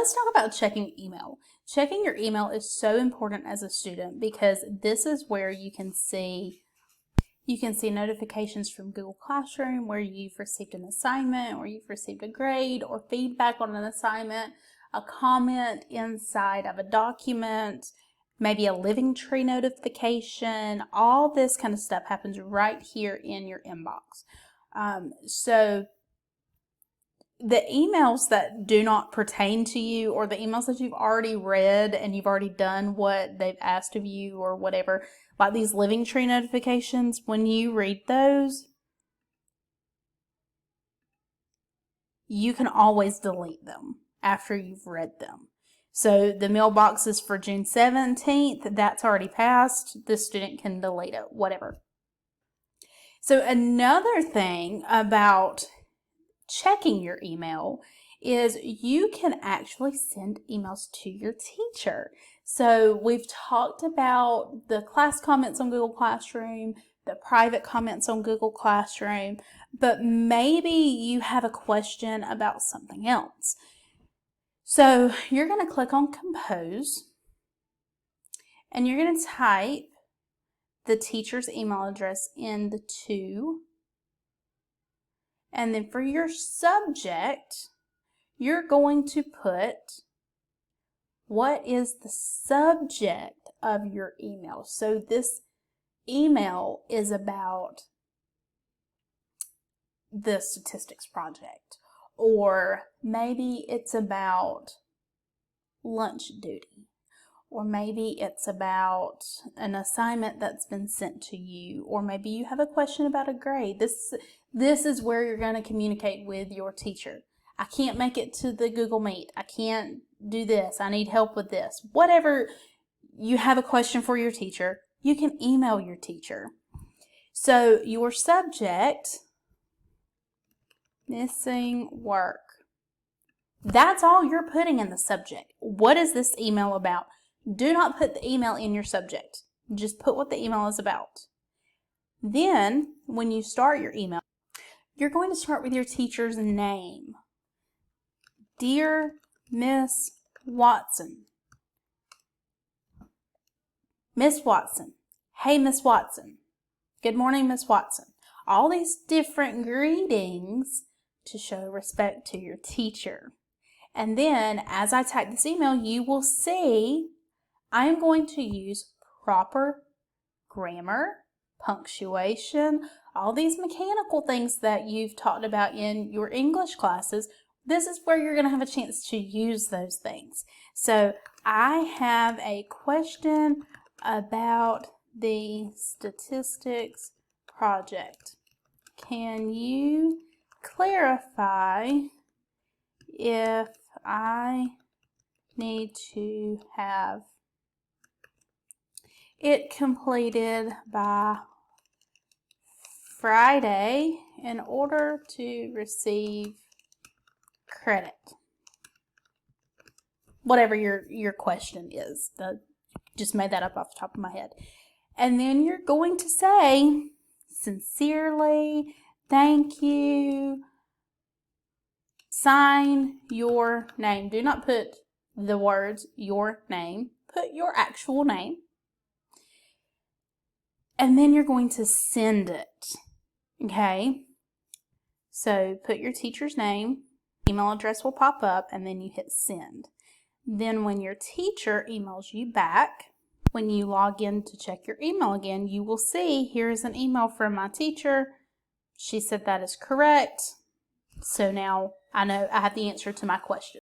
let's talk about checking email. Checking your email is so important as a student because this is where you can see notifications from Google Classroom where you've received an assignment or you've received a grade or feedback on an assignment, a comment inside of a document, maybe a Living Tree notification. All this kind of stuff happens right here in your inbox. So the emails that do not pertain to you, or the emails that you've already read and you've already done what they've asked of you or whatever, like these Living Tree notifications, when you read those, you can always delete them after you've read them. So the mailbox is for June 17th. That's already passed. The student can delete it, whatever. So another thing about checking your email is you can actually send emails to your teacher. So we've talked about the class comments on Google Classroom, the private comments on Google Classroom, but maybe you have a question about something else. So you're going to click on Compose and you're going to type the teacher's email address in the to. And then for your subject, you're going to put what is the subject of your email. So this email is about the statistics project, or maybe it's about lunch duty, or maybe it's about an assignment that's been sent to you, or maybe you have a question about a grade. This is where you're going to communicate with your teacher. I can't make it to the Google Meet. I can't do this. I need help with this. Whatever you have a question for your teacher, you can email your teacher. So your subject, missing work. That's all you're putting in the subject. What is this email about? Do not put the email in your subject. Just put what the email is about. Then, when you start your email, you're going to start with your teacher's name. Dear Miss Watson. Miss Watson. Hey, Miss Watson. Good morning, Miss Watson. All these different greetings to show respect to your teacher. And then, as I type this email, you will see I am going to use proper grammar, punctuation, all these mechanical things that you've talked about in your English classes. This is where you're going to have a chance to use those things. So I have a question about the statistics project. Can you clarify if I need to have it completed by Friday in order to receive credit? Whatever your question is. Just made that up off the top of my head. And then you're going to say, sincerely, thank you, sign your name. Do not put the words your name. Put your actual name. And then you're going to send it. Okay? So put your teacher's name, email address will pop up, and then you hit send. Then when your teacher emails you back, when you log in to check your email again, you will see here's an email from my teacher. She said that is correct. So now I know I have the answer to my question.